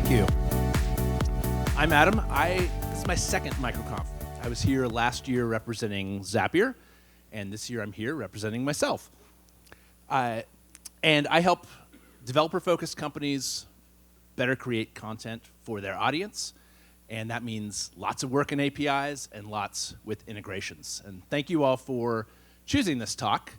Thank you. I'm Adam. This is my second MicroConf. I was here last year representing Zapier, and this year I'm here representing myself. And I help developer-focused companies better create content for their audience, and that means lots of work in APIs and lots with integrations. And thank you all for choosing this talk.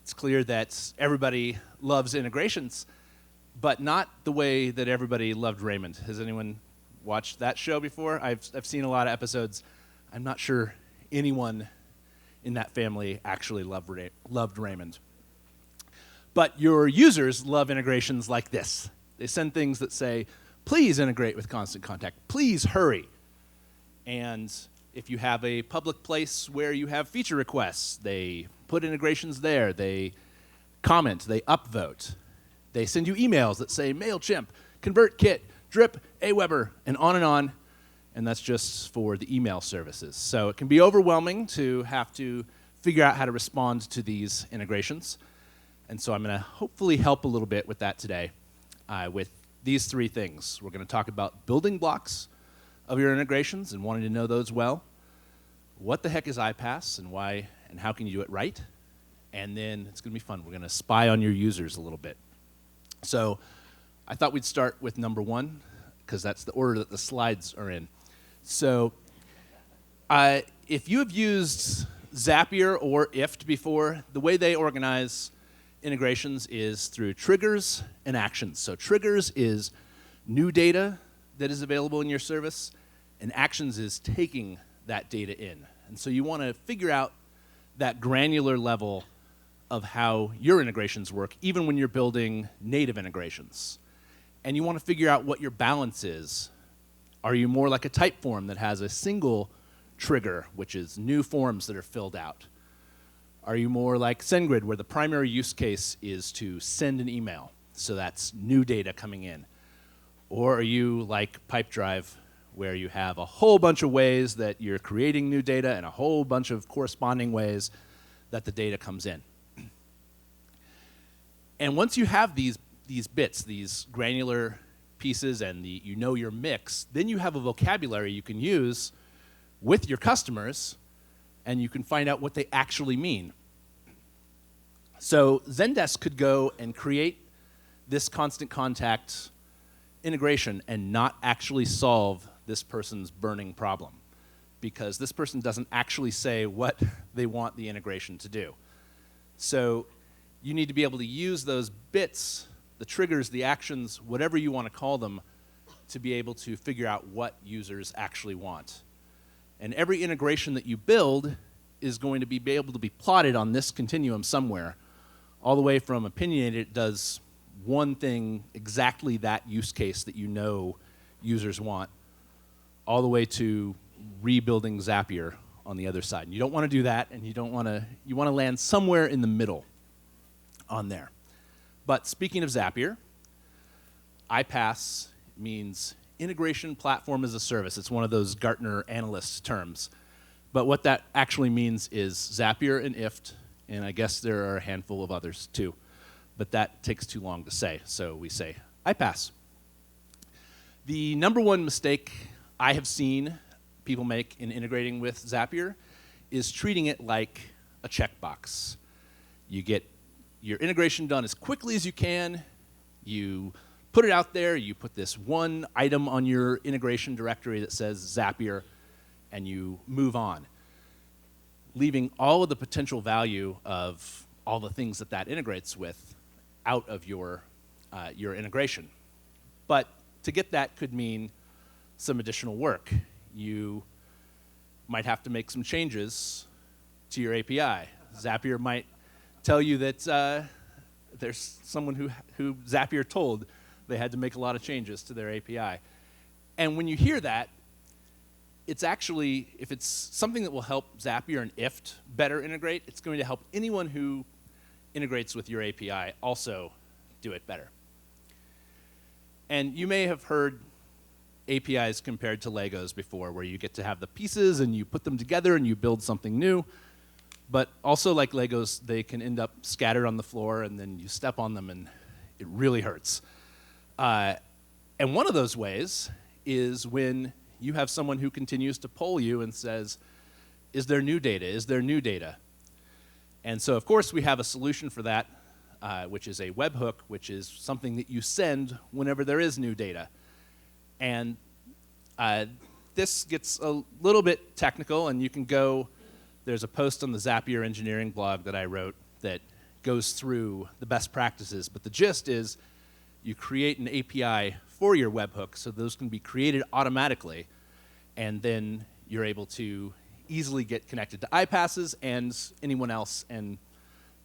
It's clear that everybody loves integrations, but not the way that everybody loved Raymond. Has anyone watched that show before? I've seen a lot of episodes. I'm not sure anyone in that family actually loved Raymond. But your users love integrations like this. They send things that say, please integrate with Constant Contact. Please hurry. And if you have a public place where you have feature requests, they put integrations there. They comment. They upvote. They send you emails that say MailChimp, ConvertKit, Drip, Aweber, and on, and that's just for the email services. So it can be overwhelming to have to figure out how to respond to these integrations. And so I'm going to hopefully help a little bit with that today with these three things. We're going to talk about building blocks of your integrations and wanting to know those well. What the heck is iPaaS and why and how can you do it right? And then it's going to be fun. We're going to spy on your users a little bit. So I thought we'd start with number one, because that's the order that the slides are in. So if you have used Zapier or IFT before, the way they organize integrations is through triggers and actions. So triggers is new data that is available in your service, and actions is taking that data in. And so you want to figure out that granular level of how your integrations work, even when you're building native integrations. And you want to figure out what your balance is. Are you more like a type form that has a single trigger, which is new forms that are filled out? Are you more like SendGrid, where the primary use case is to send an email, so that's new data coming in? Or are you like Pipedrive, where you have a whole bunch of ways that you're creating new data and a whole bunch of corresponding ways that the data comes in? And once you have these bits, these granular pieces, and you know your mix, then you have a vocabulary you can use with your customers, and you can find out what they actually mean. So Zendesk could go and create this Constant Contact integration and not actually solve this person's burning problem, because this person doesn't actually say what they want the integration to do. So you need to be able to use those bits, the triggers, the actions, whatever you want to call them, to be able to figure out what users actually want. And every integration that you build is going to be able to be plotted on this continuum somewhere, all the way from opinionated, it does one thing, exactly that use case that you know users want, all the way to rebuilding Zapier on the other side. And you don't want to do that, and you want to land somewhere in the middle on there. But speaking of Zapier, iPaaS means Integration Platform as a Service. It's one of those Gartner analyst terms. But what that actually means is Zapier and IFT, and I guess there are a handful of others too. But that takes too long to say, so we say iPaaS. The number one mistake I have seen people make in integrating with Zapier is treating it like a checkbox. You get your integration done as quickly as you can. You put it out there. You put this one item on your integration directory that says Zapier, and you move on, leaving all of the potential value of all the things that integrates with out of your integration. But to get that could mean some additional work. You might have to make some changes to your API. Zapier might tell you that there's someone who Zapier told they had to make a lot of changes to their API. And when you hear that, it's actually, if it's something that will help Zapier and IFT better integrate, it's going to help anyone who integrates with your API also do it better. And you may have heard APIs compared to Legos before, where you get to have the pieces and you put them together and you build something new. But also, like Legos, they can end up scattered on the floor, and then you step on them and it really hurts. And one of those ways is when you have someone who continues to poll you and says, is there new data? Is there new data? And so, of course, we have a solution for that, which is a webhook, which is something that you send whenever there is new data. And this gets a little bit technical, and you can go, there's a post on the Zapier engineering blog that I wrote that goes through the best practices. But the gist is you create an API for your webhook, so those can be created automatically, and then you're able to easily get connected to iPaaSes and anyone else. And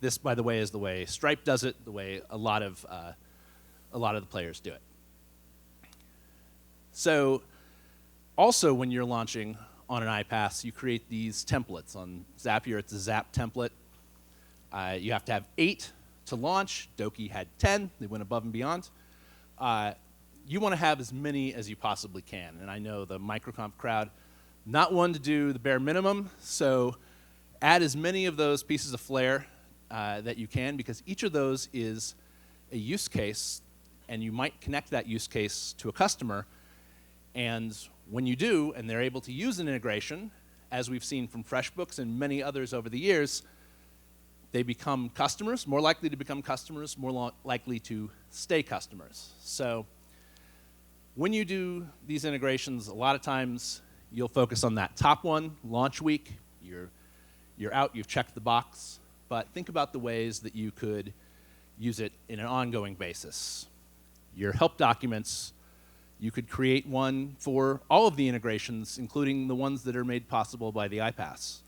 this, by the way, is the way Stripe does it, the way a lot of the players do it. So also when you're launching on an iPaaS, you create these templates. On Zapier, it's a Zap template. You have to have 8 to launch. Doki had 10. They went above and beyond. You want to have as many as you possibly can. And I know the MicroConf crowd, not one to do the bare minimum, so add as many of those pieces of flair that you can, because each of those is a use case, and you might connect that use case to a customer. And when you do, and they're able to use an integration, as we've seen from FreshBooks and many others over the years, they become customers, more likely to become customers, more likely to stay customers. So when you do these integrations, a lot of times you'll focus on that top one, launch week. You're out, you've checked the box. But think about the ways that you could use it in an ongoing basis. Your help documents, you could create one for all of the integrations, including the ones that are made possible by the iPaaS.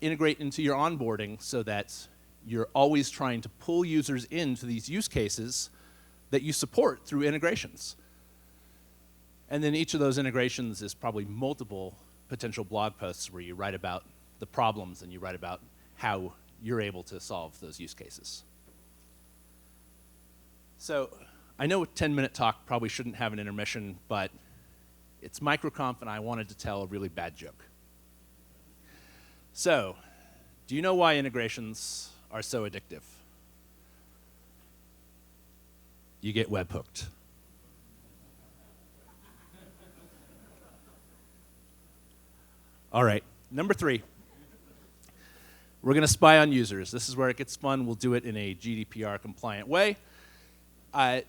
Integrate into your onboarding so that you're always trying to pull users into these use cases that you support through integrations. And then each of those integrations is probably multiple potential blog posts where you write about the problems and you write about how you're able to solve those use cases. So I know a 10-minute talk probably shouldn't have an intermission, but it's MicroConf and I wanted to tell a really bad joke. So, do you know why integrations are so addictive? You get webhooked. All right, number 3. We're going to spy on users. This is where it gets fun. We'll do it in a GDPR-compliant way. By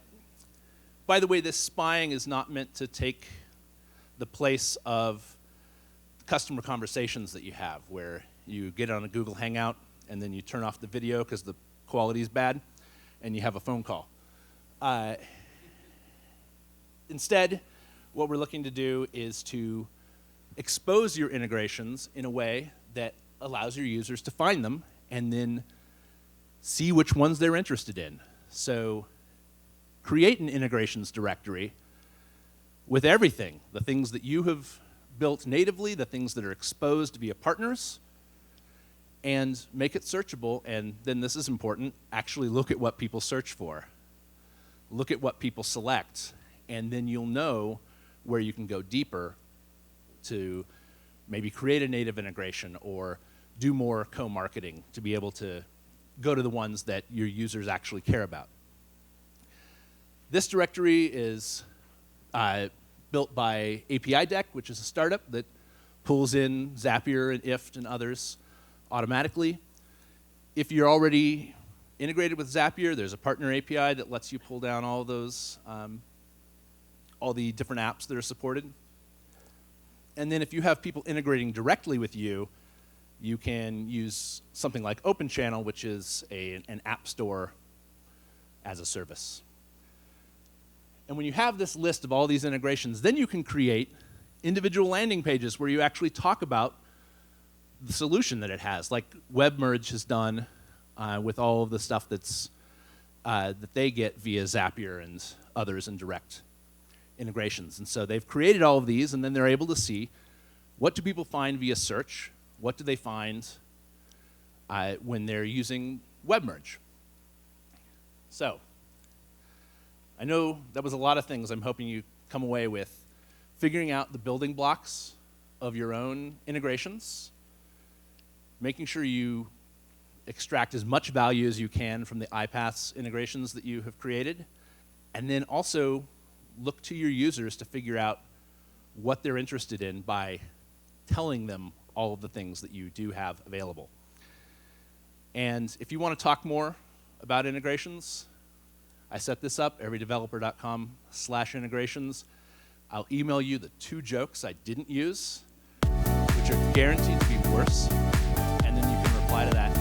the way, this spying is not meant to take the place of customer conversations that you have, where you get on a Google Hangout and then you turn off the video because the quality is bad, and you have a phone call. Instead, what we're looking to do is to expose your integrations in a way that allows your users to find them and then see which ones they're interested in. So create an integrations directory with everything, the things that you have built natively, the things that are exposed via partners, and make it searchable. And then this is important, actually look at what people search for. Look at what people select, and then you'll know where you can go deeper to maybe create a native integration or do more co-marketing to be able to go to the ones that your users actually care about. This directory is built by API Deck, which is a startup that pulls in Zapier and IFT and others automatically. If you're already integrated with Zapier, there's a partner API that lets you pull down all those, all the different apps that are supported. And then if you have people integrating directly with you, you can use something like OpenChannel, which is an app store as a service. And when you have this list of all these integrations, then you can create individual landing pages where you actually talk about the solution that it has, like WebMerge has done with all of the stuff that's, that they get via Zapier and others in direct integrations. And so they've created all of these, and then they're able to see what do people find via search, what do they find when they're using WebMerge. So I know that was a lot of things. I'm hoping you come away with figuring out the building blocks of your own integrations, making sure you extract as much value as you can from the iPaaS integrations that you have created, And then also look to your users to figure out what they're interested in by telling them all of the things that you do have available. And if you want to talk more about integrations, I set this up, everydeveloper.com/integrations. I'll email you the 2 jokes I didn't use, which are guaranteed to be worse, and then you can reply to that